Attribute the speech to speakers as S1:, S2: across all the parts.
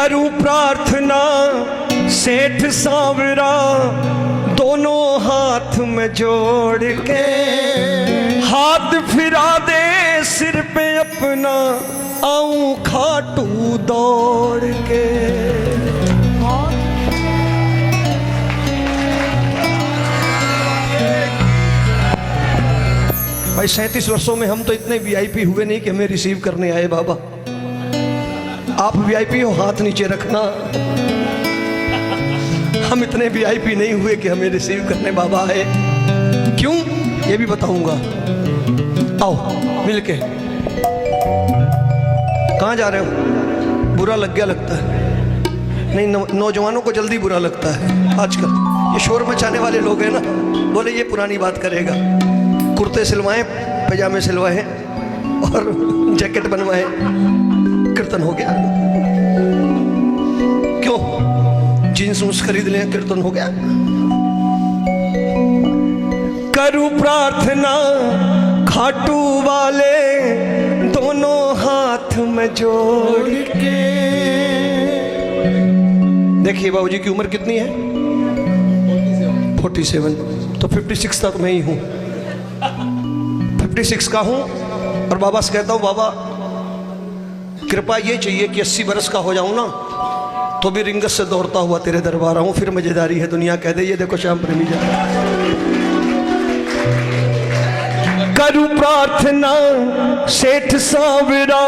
S1: करूं प्रार्थना सेठ सांवरा दोनों हाथ में जोड़ के, हाथ फिरा दे सिर पे अपना आऊं खाटू दौड़ के। भाई 37 वर्षों में हम तो इतने वीआईपी हुए नहीं कि हमें रिसीव करने आए बाबा। आप वीआईपी हो, हाथ नीचे रखना। हम इतने वीआईपी नहीं हुए कि हमें रिसीव करने बाबा आए। क्यों, ये भी बताऊंगा। आओ मिलके। कहाँ जा रहे हो? बुरा लग गया लगता है। नहीं, नौजवानों को जल्दी बुरा लगता है आजकल। ये शोर मचाने वाले लोग हैं ना, बोले ये पुरानी बात करेगा। कुर्ते सिलवाएं, पैजामे सिलवाएं और जैकेट बनवाएं, कीर्तन हो गया। क्यों, जींस उन्स खरीद लें, कीर्तन हो गया। करूं प्रार्थना खाटू वाले दोनों हाथ में जोड़ के। देखिए बाबूजी की उम्र कितनी है? 47। तो 56 तक मैं ही हूं, 56 का हूं। और बाबा से कहता हूं बाबा कृपा ये चाहिए कि 80 बरस का हो जाऊं ना तो भी रिंगत से दौड़ता हुआ तेरे दरबार आऊं, फिर मजेदारी है। दुनिया कह दे ये देखो श्याम प्रेमी जा रहा है। करूं प्रार्थना सेठ सांवरा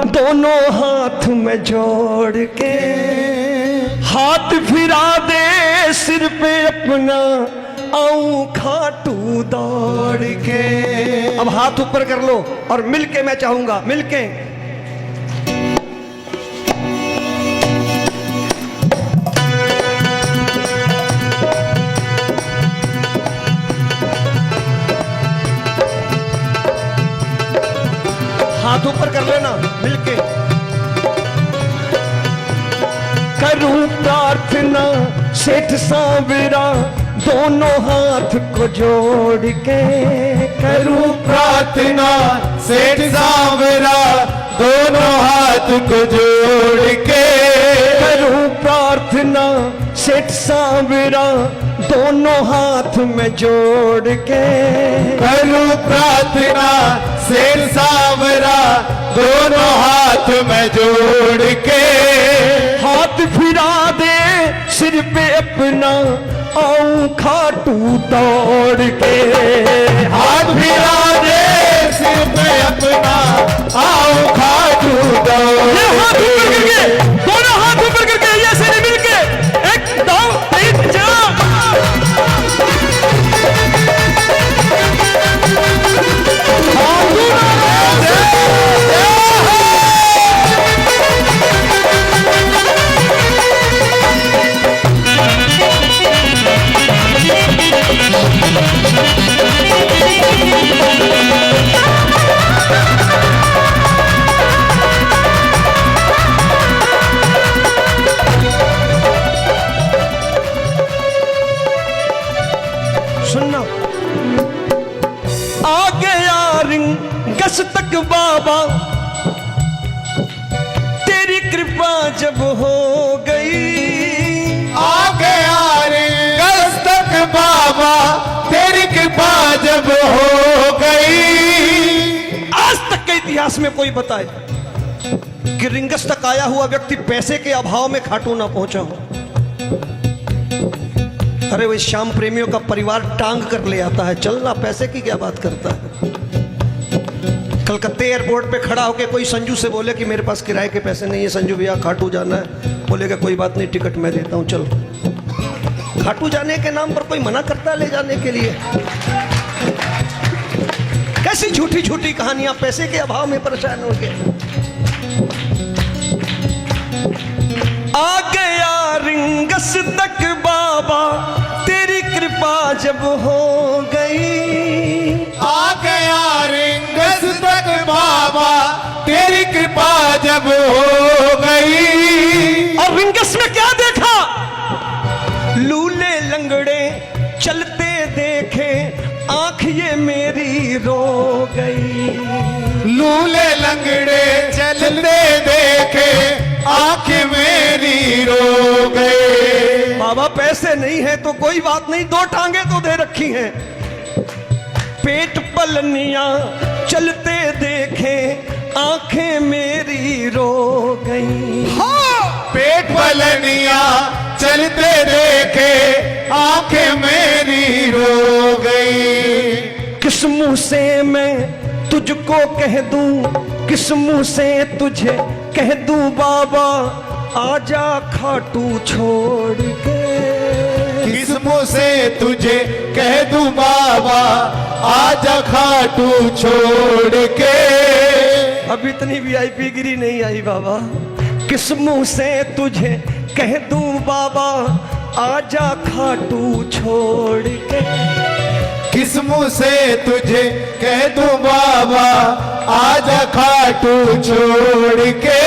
S1: दोनों हाथ में जोड़ के, हाथ फिरा दे सिर पे अपना आऊं खाटू दौड़ के। अब हाथ ऊपर कर लो और मिलके मैं चाहूंगा, मिलके। हाथ ऊपर कर लेना मिलके। करूं प्रार्थना सेठ सांवरा दोनों हाथ को जोड़ के।
S2: करूं प्रार्थना सेठ सांवरा दोनों हाथ को जोड़ के।
S1: करूं प्रार्थना सेठ सांवरा दोनों हाथ में जोड़ के।
S2: करूं प्रार्थना सेठ सांवरा दोनों हाथ में जोड़ के।
S1: हाथ फिरा दे सिर पे अपना आऊं खाटू दौड़ के।
S2: हाथ फिरा दे सिर पे अपना आऊं खाटू दौड़ के।
S1: दोनों हाथ ऊपर करके ये सिर मिलके 1 2 3 4। सुनना, आ गया रिंगस तक बाबा तेरी कृपा जब हो गई।
S2: आ गया रिंगस तक बाबा तेरी कृपा जब हो गई।
S1: आज तक के इतिहास में कोई बताए कि रिंगस तक आया हुआ व्यक्ति पैसे के अभाव में खाटू ना पहुंचा हो। अरे वो श्याम प्रेमियों का परिवार टांग कर ले आता है, चलना, पैसे की क्या बात करता है। कलकत्ते एयरपोर्ट पे खड़ा होके कोई संजू से बोले कि मेरे पास किराए के पैसे नहीं है संजू भैया, खाटू जाना है। बोलेगा कोई बात नहीं, टिकट मैं देता हूं, चल। खाटू जाने के नाम पर कोई मना करता ले जाने के लिए? कैसी झूठी झूठी कहानियां, पैसे के अभाव में परेशान हो गए। आ गया रिंगस तक बाबा तेरी कृपा जब हो गई।
S2: आ गया रिंगस तक बाबा तेरी कृपा जब हो गई।
S1: और रिंगस में क्या देखा? लूले लंगड़े चलते देखे, आंख ये मेरी रो गई।
S2: लूले लंगड़े चलते देखे, आंख मेरी
S1: पैसे नहीं है तो कोई बात नहीं, 2 टांगे तो दे रखी हैं। पेट पलनिया चलते देखे आंखें मेरी रो गई।
S2: पेट पलनिया चलते देखे आंखें मेरी रो गई।
S1: किस मुंह से मैं तुझको कह दूं, किस मुंह से तुझे कह दूं बाबा आजा खाटू छोड़ के।
S2: किस मुंह से तुझे कह दूं बाबा आजा खाटू छोड़ के।
S1: अब इतनी वीआईपी गिरी नहीं आई बाबा। किस मुंह से तुझे कह दूं बाबा आजा खाटू छोड़ के।
S2: किस मुंह से तुझे कह दूं बाबा आजा खाटू छोड़ के।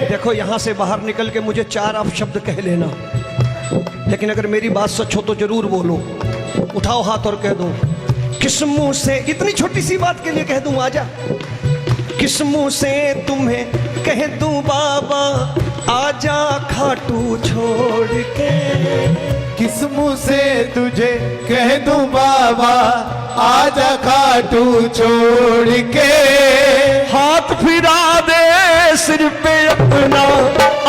S1: देखो यहां से बाहर निकल के मुझे 4 आप शब्द कह लेना, लेकिन अगर मेरी बात सच हो तो जरूर बोलो। उठाओ हाथ और कह दो, किस मुंह से, इतनी छोटी सी बात के लिए कह दूं आजा। किस मुंह से तुम्हें कह दूं बाबा आजा खाटू छोड़ के।
S2: किस मुंह से तुझे कह दूं बाबा आजा खाटू छोड़ के।
S1: हाथ फिरा दे सिर पे अपना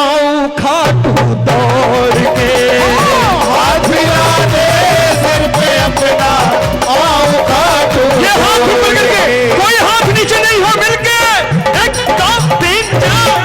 S1: आऊं खाटू दौड़ के।
S2: हाथ फिरा दे सिर पे अपना आऊं खाटू।
S1: ये हाथ ऊपर करके, कोई हाथ नीचे नहीं हो, मिलके 1 2 3 4।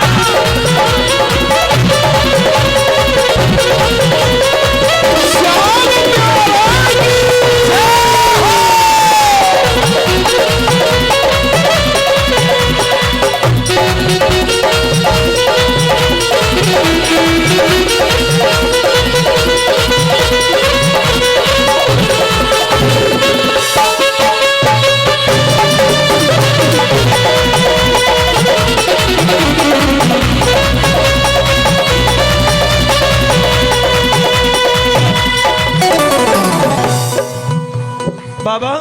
S1: बाबा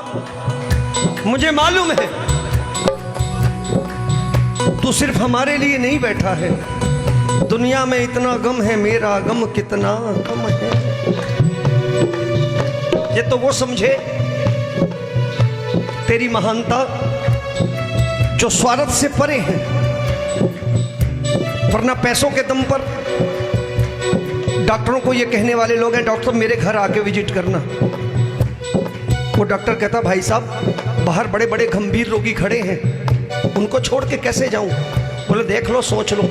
S1: मुझे मालूम है तू सिर्फ हमारे लिए नहीं बैठा है। दुनिया में इतना गम है, मेरा गम कितना कम है। ये तो वो समझे तेरी महानता जो स्वार्थ से परे है, वरना पैसों के दम पर डॉक्टरों को ये कहने वाले लोग हैं, डॉक्टर मेरे घर आके विजिट करना। वो डॉक्टर कहता भाई साहब बाहर बड़े बड़े गंभीर रोगी खड़े हैं, उनको छोड़ के कैसे जाऊं। बोले देख लो, सोच लो,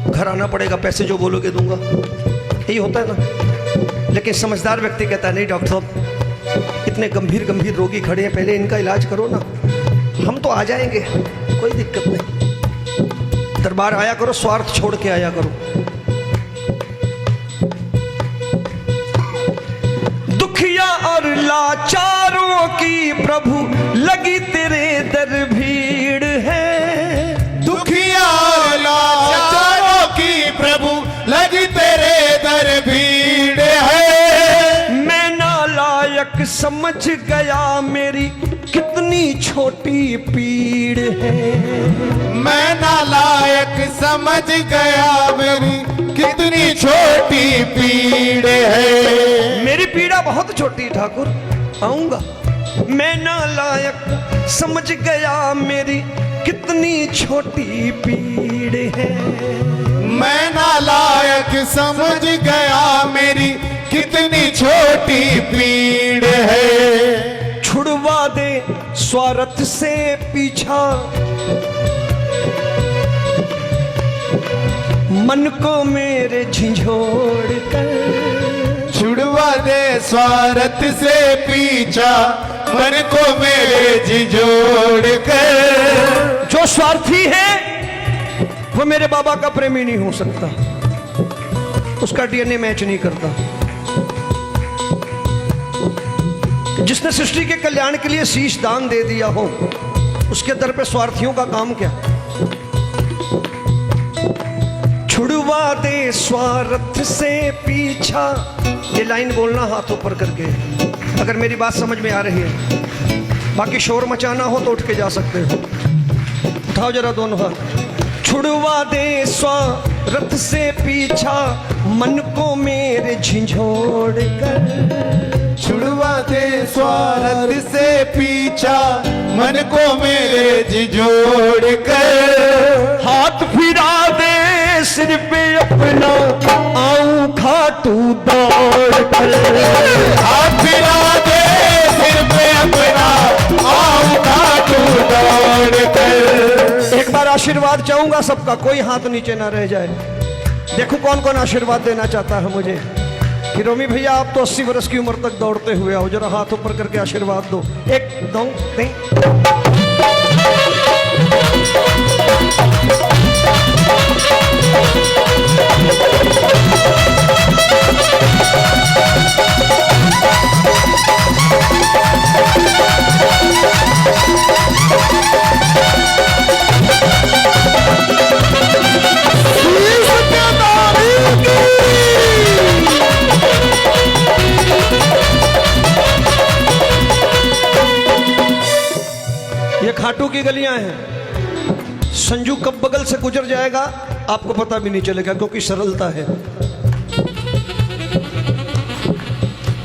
S1: घर आना पड़ेगा, पैसे जो बोलोगे दूंगा। यही होता है ना। लेकिन समझदार व्यक्ति कहता है नहीं डॉक्टर साहब इतने गंभीर रोगी खड़े हैं, पहले इनका इलाज करो ना, हम तो आ जाएंगे, कोई दिक्कत नहीं। दरबार आया करो, स्वार्थ छोड़ के आया करो। दुखिया और लाचारों की प्रभु लगी तेरे दर भीड़ है।
S2: दुखिया और लाचारों की प्रभु लगी तेरे दर भीड़ है।
S1: मैं नालायक समझ गया मेरी कितनी छोटी पीड़ है।
S2: मैं नालायक समझ गया मेरी कितनी छोटी पीड़ है।
S1: मेरी पीड़ा बहुत छोटी ठाकुर, आऊंगा। मैं नालायक समझ गया मेरी कितनी छोटी पीड़ है।
S2: मैं नालायक समझ गया मेरी कितनी छोटी पीड़ है।
S1: छुड़वा दे स्वार्थ से पीछा, मन को मेरे झिझोड़ कर।
S2: छुड़वा दे स्वार्थ से पीछा, मन को मेरे झिझोड़ कर।
S1: जो स्वार्थी है वो मेरे बाबा का प्रेमी नहीं हो सकता, उसका डीएनए मैच नहीं करता। जिसने सृष्टि के कल्याण के लिए शीश दान दे दिया हो, उसके दर पे स्वार्थियों का काम क्या। छुड़वा दे स्वार्थ से पीछा, ये लाइन बोलना हाथ ऊपर करके अगर मेरी बात समझ में आ रही है। बाकी शोर मचाना हो तो उठ के जा सकते हो। उठाओ जरा दोनों हाथ। छुड़वा दे स्वार्थ से पीछा, मन को मेरे झिझोड़ कर।
S2: छुड़वा दे स्वार्थ से पीछा, मन को मेरे झिझोड़ कर।
S1: हाथ फिरा दे सिर पे अपना, आऊं खाटू दौड़ कर।
S2: हाथ फिरा दे सिर पे अपना, आऊं खाटू दौड़ कर।
S1: एक बार आशीर्वाद चाहूंगा सबका, कोई हाथ नीचे ना रह जाए। देखो कौन कौन आशीर्वाद देना चाहता है मुझे कि रोमी भैया आप तो 80 वर्ष की उम्र तक दौड़ते हुए आओ, जरा हाथ ऊपर करके आशीर्वाद दो। 1 2 3। ये खाटू की गलियां हैं। संजू कब बगल से गुजर जाएगा आपको पता भी नहीं चलेगा, क्योंकि सरलता है।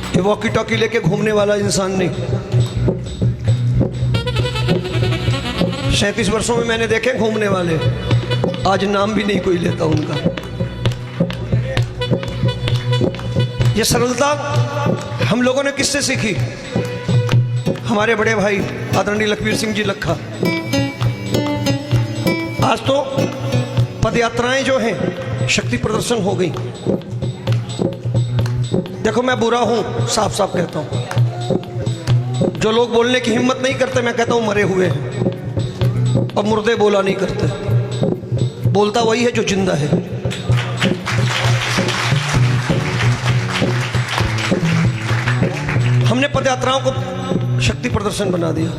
S1: ये वॉकी टॉकी लेके घूमने वाला इंसान नहीं। 37 वर्षों में मैंने देखे घूमने वाले, आज नाम भी नहीं कोई लेता उनका। ये सरलता हम लोगों ने किससे सीखी? हमारे बड़े भाई आदरणीय लखबीर सिंह जी लखा। आज तो पदयात्राएं जो हैं शक्ति प्रदर्शन हो गई। देखो मैं बुरा हूं, साफ साफ कहता हूं। जो लोग बोलने की हिम्मत नहीं करते, मैं कहता हूं मरे हुए हैं। और मुर्दे बोला नहीं करते, बोलता वही है जो जिंदा है। हमने पदयात्राओं को शक्ति प्रदर्शन बना दिया।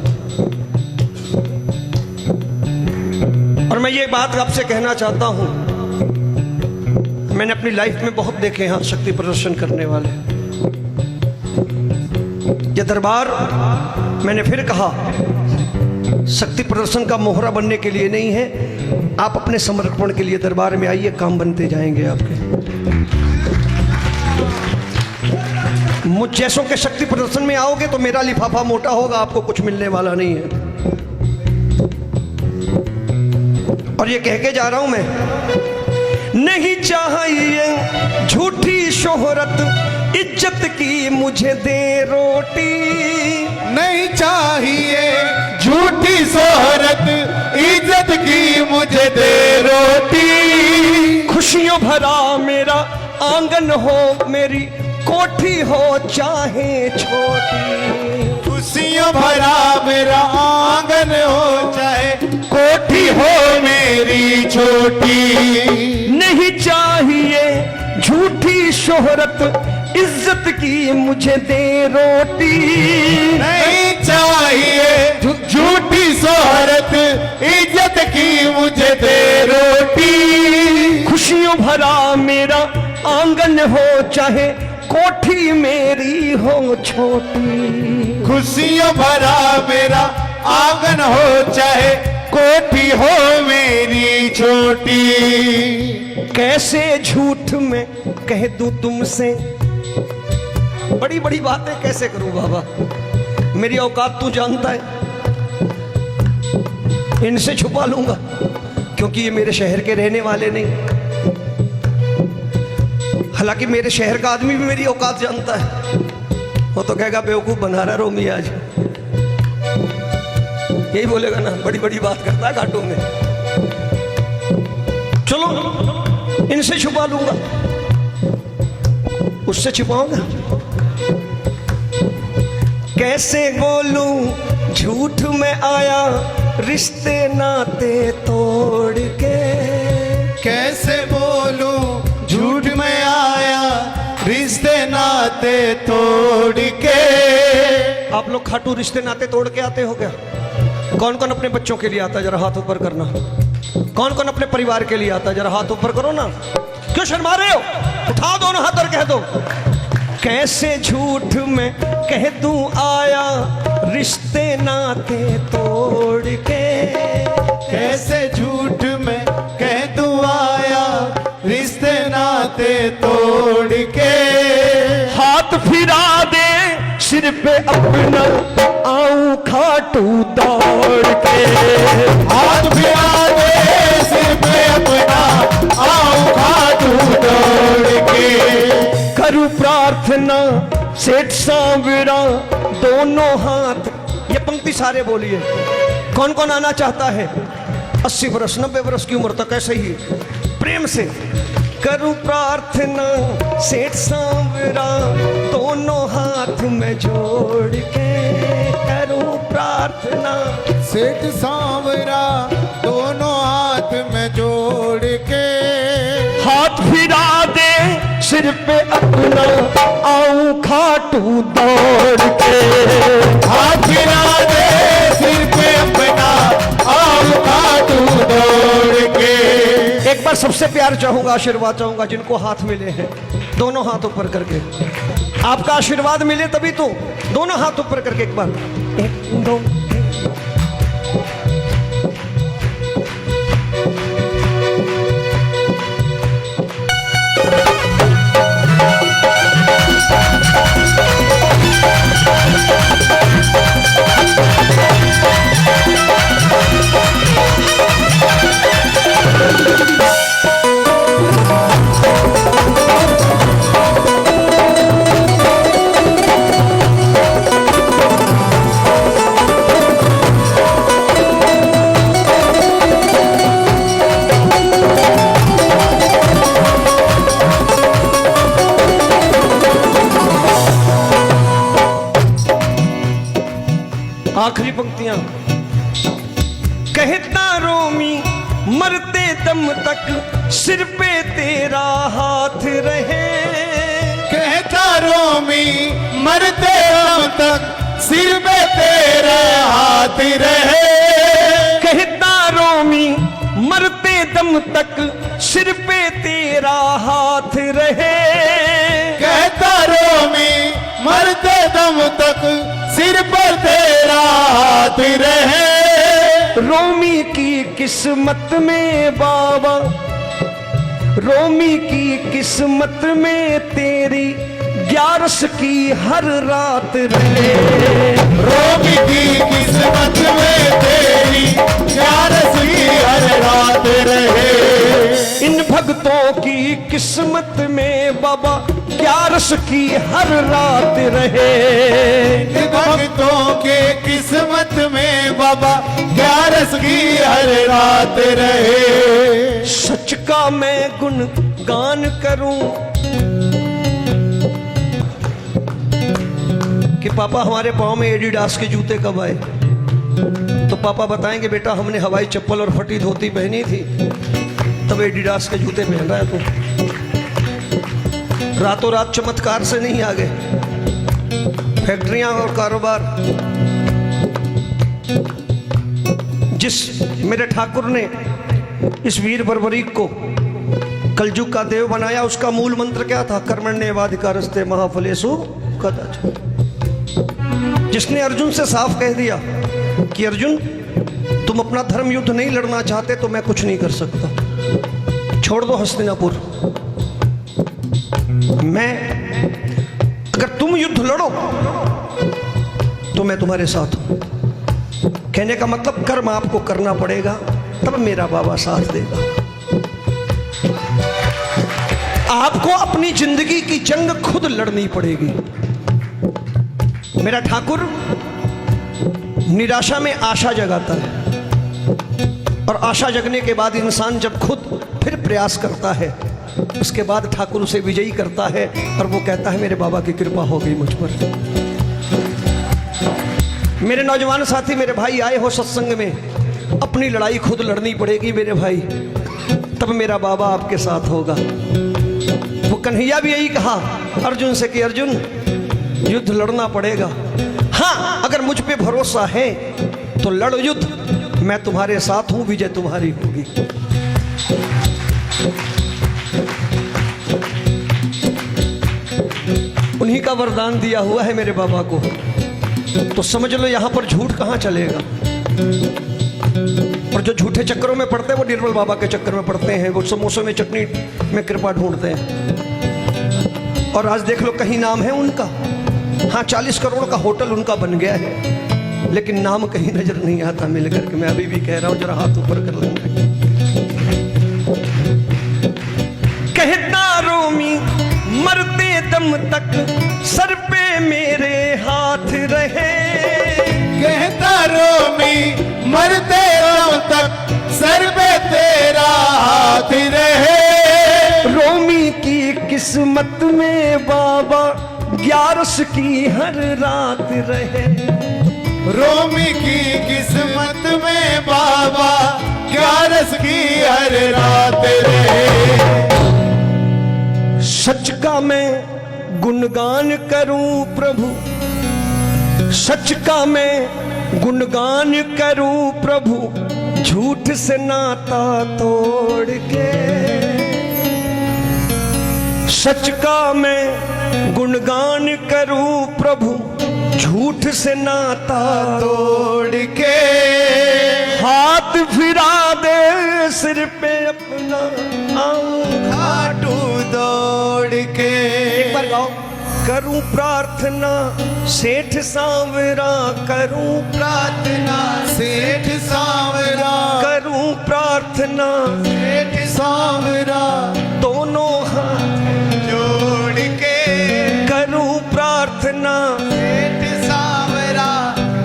S1: और मैं ये बात आपसे कहना चाहता हूं, मैंने अपनी लाइफ में बहुत देखे हैं शक्ति प्रदर्शन करने वाले। ये दरबार, मैंने फिर कहा, शक्ति प्रदर्शन का मोहरा बनने के लिए नहीं है। आप अपने समर्पण के लिए दरबार में आइए, काम बनते जाएंगे आपके। मुझ जैसों के शक्ति प्रदर्शन में आओगे तो मेरा लिफाफा मोटा होगा, आपको कुछ मिलने वाला नहीं है। और ये कह के जा रहा हूं मैं, नहीं चाहिए झूठी शोहरत, इज्जत की मुझे दे रोटी।
S2: नहीं चाहिए झूठी शोहरत, इज्जत की मुझे दे रोटी।
S1: खुशियों भरा मेरा आंगन हो, मेरी कोठी हो चाहे छोटी।
S2: खुशियों भरा मेरा आंगन हो, चाहे कोठी हो मेरी छोटी।
S1: नहीं चाहिए झूठी शोहरत, इज्जत की मुझे दे रोटी।
S2: नहीं चाहिए झूठी शोहरत, इज्जत की मुझे दे रोटी।
S1: खुशियों भरा मेरा आंगन हो, चाहे कोठी मेरी हो छोटी।
S2: खुशियों भरा मेरा आंगन हो, चाहे कोठी हो मेरी छोटी।
S1: कैसे झूठ में कह दूं तुमसे, बड़ी बड़ी बातें कैसे करूं बाबा, मेरी औकात तू जानता है। इनसे छुपा लूंगा क्योंकि ये मेरे शहर के रहने वाले नहीं। हालांकि मेरे शहर का आदमी भी मेरी औकात जानता है। वो तो कहेगा बेवकूफ बना रहा रोमी आज, यही बोलेगा ना, बड़ी बड़ी बात करता है घाटों में। चलो इनसे छुपा लूंगा, उससे छुपाऊंगा। कैसे बोलूं झूठ में आया, रिश्ते नाते तोड़ के।
S2: कैसे बोलूं झूठ में आया, रिश्ते नाते तोड़ के।
S1: आप लोग खाटू रिश्ते नाते तोड़ के आते हो क्या? कौन कौन अपने बच्चों के लिए आता है, जरा हाथ ऊपर करना। कौन कौन अपने परिवार के लिए आता है, जरा हाथ ऊपर करो ना। क्यों शर्मा रहे हो? उठाओ दोनों हाथ और कह दो, कैसे झूठ में कह दूं आया, रिश्ते नाते तोड़ के।
S2: कैसे झूठ में रिश्ते नाते तोड़ के।
S1: हाथ फिरा दे सिर पे अपना, आऊं खाटू दौड़ के।
S2: हाथ फिरा दे सिर पे अपना, आऊं खाटू दौड़ के।
S1: करूं प्रार्थना सेठ सांवरा, दोनों हाथ। ये पंक्ति सारे बोलिए। कौन कौन आना चाहता है? 80 वर्ष 90 वर्ष की उम्र तक ऐसे ही प्रेम से। करूं प्रार्थना सेठ सांवरा, दोनों हाथ में जोड़ के। करूं प्रार्थना
S2: सेठ सांवरा, दोनों हाथ में जोड़ के।
S1: हाथ फिरा दे सिर पे अपना, आऊं खाटू दौड़ के।
S2: हाथ फिरा दे सिर पे अपना, आऊं खाटू दौड़ के।
S1: एक बार सबसे प्यार चाहूंगा, आशीर्वाद चाहूंगा जिनको हाथ मिले हैं, दोनों हाथ ऊपर करके। आपका आशीर्वाद मिले तभी तो। दोनों हाथ ऊपर करके एक बार, 1 2। आखिरी पंक्तियां। कहता रोमी मरते दम तक सिर पे तेरा हाथ रहे।
S2: कहता रोमी मरते दम तक सिर पे तेरा हाथ रहे।
S1: कहता रोमी मरते दम तक सिर पे तेरा हाथ रहे।
S2: कहता रोमी मरते दम तक सिर पर तेरा हाथ रहे।
S1: रोमी की किस्मत में बाबा, रोमी की किस्मत में तेरी 11 की हर रात रहे।
S2: रोमी की किस्मत में तेरी 11 की हर रात रहे।
S1: इन भक्तों की किस्मत में बाबा 11 की हर रात रहे।
S2: इन भक्तों के किस्मत में बाबा 11 की हर रात रहे।
S1: सच का मैं गुणगान करूं कि पापा हमारे पाँव में एडिडास के जूते कब आए, तो पापा बताएंगे बेटा हमने हवाई चप्पल और फटी धोती पहनी थी तब एडिडास के जूते पहन रहा है तू। रातों रात चमत्कार से नहीं आ गए। फैक्ट्रियां और कारोबार। जिस मेरे ठाकुर ने इस वीर बर्बरीक को कलयुग का देव बनाया, उसका मूल मंत्र क्या था? कर्मण्येवाधिकारस्ते महाफलेषु कदाचन। जिसने अर्जुन से साफ कह दिया कि अर्जुन तुम अपना धर्म युद्ध नहीं लड़ना चाहते तो मैं कुछ नहीं कर सकता, छोड़ दो हस्तिनापुर। मैं अगर तुम युद्ध लड़ो तो मैं तुम्हारे साथ हूं। कहने का मतलब कर्म आपको करना पड़ेगा तब मेरा बाबा साथ देगा। आपको अपनी जिंदगी की जंग खुद लड़नी पड़ेगी। मेरा ठाकुर निराशा में आशा जगाता है और आशा जगने के बाद इंसान जब खुद फिर प्रयास करता है उसके बाद ठाकुर उसे विजयी करता है और वो कहता है मेरे बाबा की कृपा हो गई मुझ पर। मेरे नौजवान साथी, मेरे भाई आए हो सत्संग में, अपनी लड़ाई खुद लड़नी पड़ेगी मेरे भाई, तब मेरा बाबा आपके साथ होगा। वो कन्हैया भी यही कहा अर्जुन से कि अर्जुन युद्ध लड़ना पड़ेगा। हाँ, अगर मुझ पे भरोसा है तो लड़ युद्ध, मैं तुम्हारे साथ हूं, विजय तुम्हारी होगी। उन्हीं का वरदान दिया हुआ है मेरे बाबा को, तो समझ लो यहां पर झूठ कहां चलेगा। और जो झूठे चक्करों में पड़ते हैं वो निर्मल बाबा के चक्कर में पड़ते हैं, वो समोसों में चटनी में कृपा ढूंढते हैं। और आज देख लो कहीं नाम है उनका, हाँ 40 करोड़ का होटल उनका बन गया है, लेकिन नाम कहीं नजर नहीं आता मिल करके। मैं अभी भी कह रहा हूं, जरा हाथ ऊपर कर लेंगे। कहता रोमी मरते दम तक सर पे मेरे हाथ रहे,
S2: कहता रोमी मरते दम तक सर पे तेरा हाथ रहे।
S1: रोमी की किस्मत में बाबा 11 की हर रात रहे,
S2: रोमी की किस्मत में बाबा 11 की हर रात रहे।
S1: सच का मैं गुणगान करूं प्रभु, सच का मैं गुणगान करूं प्रभु, झूठ से नाता तोड़ के। सच का मैं गुणगान करूं प्रभु, झूठ से नाता
S2: तोड़ के
S1: हाथ फिरा दे सिर पे अपना,
S2: खाटू दौड़ के।
S1: एक बार गाओ। करूं प्रार्थना सेठ सांवरा, करूं
S2: प्रार्थना सेठ सांवरा,
S1: करूं प्रार्थना
S2: सेठ सांवरा,
S1: दोनों हाथ
S2: जोड़ के।
S1: करूं प्रार्थना
S2: सेठ सांवरा,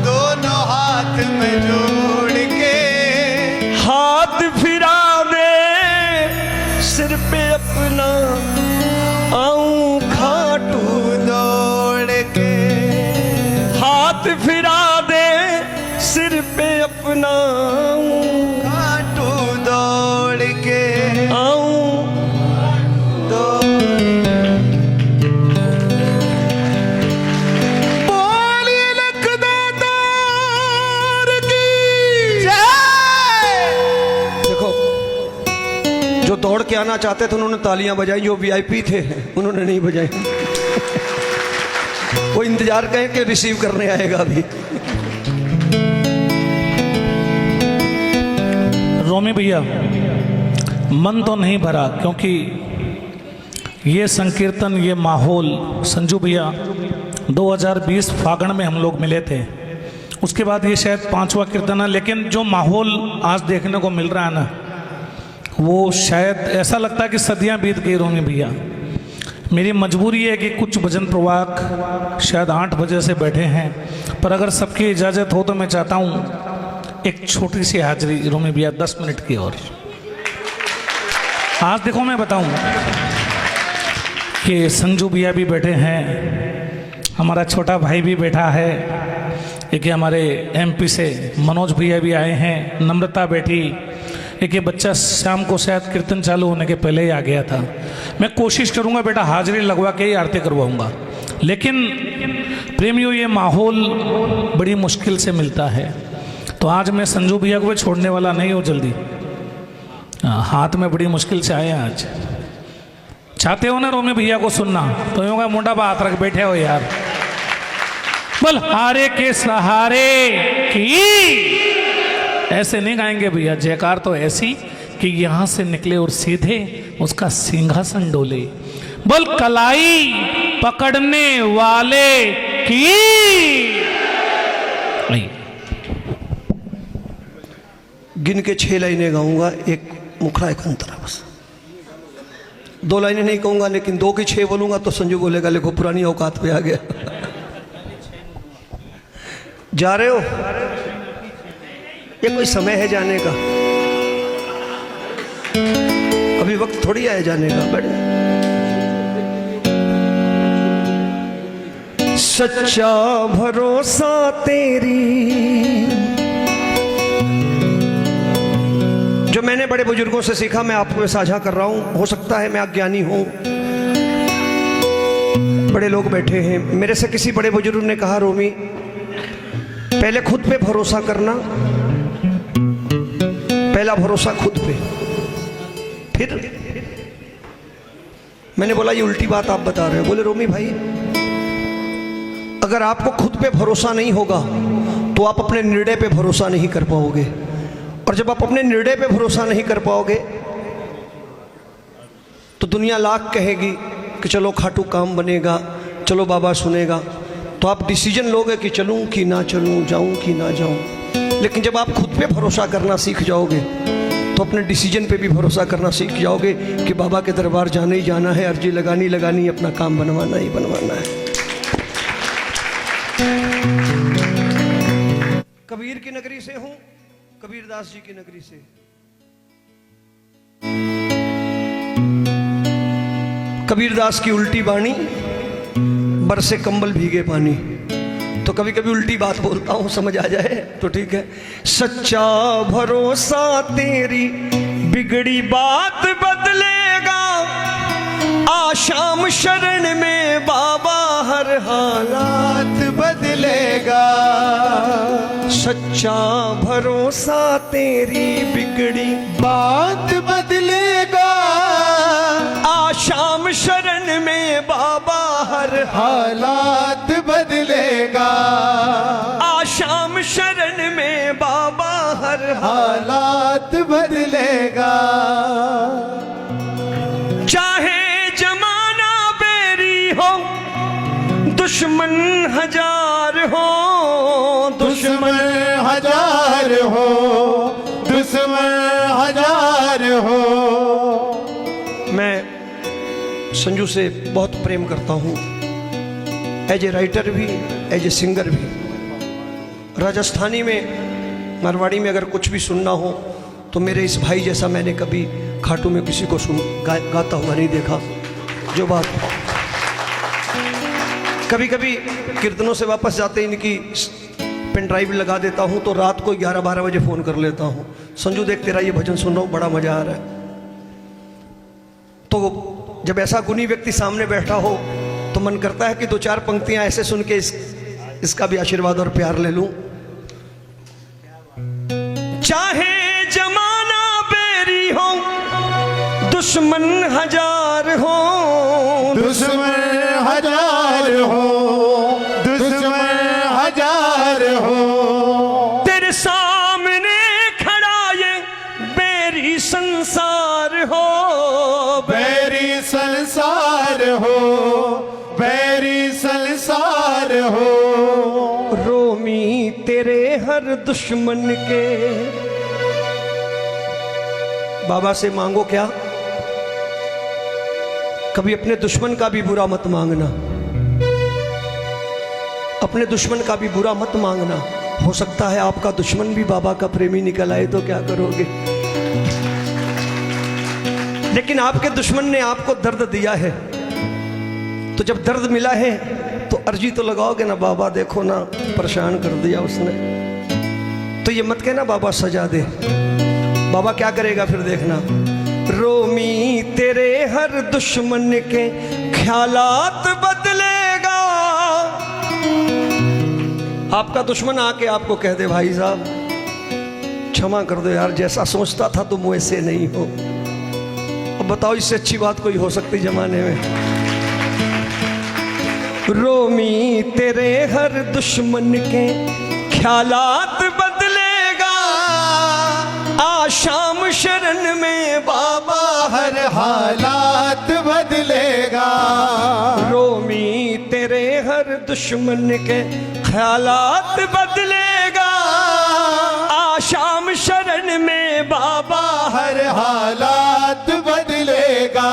S2: दोनों हाथ में जोड़ के।
S1: हाथ फिरा दे सिर पे अपना, आऊं खाटू
S2: दौड़ के।
S1: हाथ फिरा दे सिर पे अपना,
S2: खाटू दौड़ के
S1: आऊं
S2: बोलिए लखदातार की जय।
S1: देखो, जो दौड़ के आना चाहते थे उन्होंने तालियां बजाई, जो वीआईपी थे उन्होंने नहीं बजाई। वो इंतजार करें कि रिसीव करने आएगा अभी।
S3: रोमी भैया, मन तो नहीं भरा क्योंकि ये संकीर्तन, ये माहौल, संजू भैया 2020 फागण में हम लोग मिले थे, उसके बाद ये शायद 5वां कीर्तन है, लेकिन जो माहौल आज देखने को मिल रहा है ना, वो शायद ऐसा लगता है कि सदियां बीत गई। रोमी भैया, मेरी मजबूरी है कि कुछ भजन प्रवाहक शायद 8 बजे से बैठे हैं, पर अगर सबकी इजाज़त हो तो मैं चाहता हूँ एक छोटी सी हाजिरी रोमी भैया 10 मिनट की। और आज देखो मैं बताऊं कि संजू भैया भी बैठे हैं, हमारा छोटा भाई भी बैठा है, एक हमारे एमपी से मनोज भैया भी आए हैं, नम्रता बैठी, एक ये बच्चा शाम को शायद कीर्तन चालू होने के पहले ही आ गया था। मैं कोशिश करूंगा बेटा हाजिरी लगवा के ही आरती करवाऊंगा, लेकिन प्रेमियों ये माहौल बड़ी मुश्किल से मिलता है, तो आज मैं संजू भैया को भी छोड़ने वाला नहीं हूँ जल्दी। हाथ में बड़ी मुश्किल से आए आज। चाहते हो ना रोमी भैया को सुनना, तो यूँ का मुंडा पर हाथ रख बैठे हो यार। बोल हारे के सहारे की, ऐसे नहीं गाएंगे भैया, जयकार तो ऐसी कि यहाँ से निकले और सीधे उसका सिंहासन डोले। बोल कलाई पकड़ने वाले की।
S1: गिन के 6 लाइनें गाऊंगा, एक मुखड़ा एक अंतरा, बस 2 लाइनें नहीं कहूंगा, लेकिन 2 की 6 बोलूंगा तो संजू बोलेगा देखो पुरानी औकात पे आ गया। जा रहे हो? ये कोई समय है जाने का? अभी वक्त थोड़ी आया जाने का। बड़े सच्चा भरोसा तेरी, जो मैंने बड़े बुजुर्गों से सीखा मैं आपको साझा कर रहा हूं। हो सकता है मैं अज्ञानी हूं। बड़े लोग बैठे हैं, मेरे से किसी बड़े बुजुर्ग ने कहा रोमी पहले खुद पे भरोसा करना, पहला भरोसा खुद पे, फिर। मैंने बोला ये उल्टी बात आप बता रहे हो। बोले रोमी भाई अगर आपको खुद पे भरोसा नहीं होगा तो आप अपने निर्णय पे भरोसा नहीं कर पाओगे, और जब आप अपने निर्णय पे भरोसा नहीं कर पाओगे तो दुनिया लाख कहेगी कि चलो खाटू काम बनेगा, चलो बाबा सुनेगा, तो आप डिसीजन लोगे कि चलूं कि ना चलूं, जाऊं कि ना जाऊं। लेकिन जब आप खुद पे भरोसा करना सीख जाओगे तो अपने डिसीजन पे भी भरोसा करना सीख जाओगे कि बाबा के दरबार जाना ही जाना है, अर्जी लगानी लगानी, अपना काम बनवाना ही बनवाना है। कबीर की नगरी से हूं, कबीरदास जी की नगरी से। कबीरदास की उल्टी बाणी, बरसे कंबल भीगे पानी। तो कभी कभी उल्टी बात बोलता हूं, समझ आ जाए तो ठीक है। सच्चा भरोसा तेरी बिगड़ी बात बदलेगा, आशाम शरण में बाबा हर हालात बदलेगा। सच्चा भरोसा तेरी बिगड़ी
S2: बात बदलेगा,
S1: आशाम शरण में बाबा हर
S2: हालात बदलेगा।
S1: आशाम शरण में बाबा हर
S2: हालात बदलेगा।
S1: चाहे जमाना बेरी हो, दुश्मन हजार हो,
S2: दुश्मन हजार हो, दुश्मन हजार हो।
S1: मैं संजू से बहुत प्रेम करता हूँ, एज ए राइटर भी, एज ए सिंगर भी। राजस्थानी में, मारवाड़ी में अगर कुछ भी सुनना हो तो मेरे इस भाई जैसा मैंने कभी खाटू में किसी को गाता हुआ नहीं देखा। जो बात कभी कभी कीर्तनों से वापस जाते इनकी पेन ड्राइव लगा देता हूँ तो रात को 11-12 बजे फ़ोन कर लेता हूँ, संजू देख तेरा ये भजन सुन रहा हूँ, बड़ा मज़ा आ रहा है। तो जब ऐसा गुणी व्यक्ति सामने बैठा हो तो मन करता है कि 2-4 पंक्तियां ऐसे सुन के इसका भी आशीर्वाद और प्यार ले लूं। चाहे जमाना बेरी हो, दुश्मन हजार हो,
S2: दुश्मन हजार हो, दुश्मन हजार हो।
S1: तेरे सामने खड़ा ये बेरी संसार हो,
S2: बैरी संसार हो, बैरी संसार हो।
S1: रोमी तेरे हर दुश्मन के। बाबा से मांगो क्या, कभी अपने दुश्मन का भी बुरा मत मांगना, अपने दुश्मन का भी बुरा मत मांगना। हो सकता है आपका दुश्मन भी बाबा का प्रेमी निकल आए तो क्या करोगे। लेकिन आपके दुश्मन ने आपको दर्द दिया है, तो जब दर्द मिला है तो अर्जी तो लगाओगे ना, बाबा देखो ना परेशान कर दिया उसने। तो ये मत कहना बाबा सजा दे, बाबा क्या करेगा फिर देखना। रोमी तेरे हर दुश्मन के ख्यालात बदलेगा। आपका दुश्मन आके आपको कह दे भाई साहब क्षमा कर दो यार, जैसा सोचता था तुम वैसे नहीं हो। अब बताओ इससे अच्छी बात कोई हो सकती जमाने में। रोमी तेरे हर दुश्मन के ख्यालात बदलेगा, आशाम शरण में बाबा
S2: हर हालात बदलेगा।
S1: रोमी तेरे हर दुश्मन के ख्यालात बदलेगा, आशाम शरण में बाबा
S2: हर हालात बदलेगा।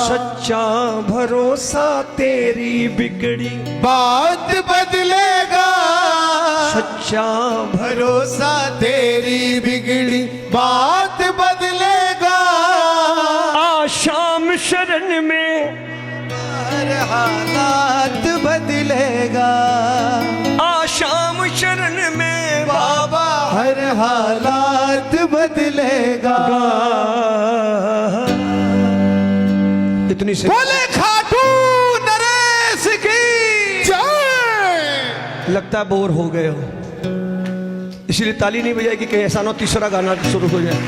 S1: सच्चा भरोसा तेरी बिगड़ी
S2: बात बदलेगा।
S1: सच्चा
S2: भरोसा तेरी बिगड़ी बात बदलेगा।
S1: आशाम शरण में
S2: हर हालात बदलेगा।
S1: आशाम शरण में
S2: बाबा हर हालात बदलेगा।
S1: इतनी से
S2: बोले खाटू नरेश की जय।
S1: लगता है बोर हो गए हो, इसलिए ताली नहीं बजाएगी कि ऐसा ना तीसरा गाना शुरू हो जाए।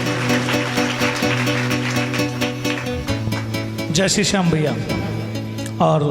S3: जय श्री श्याम भैया। और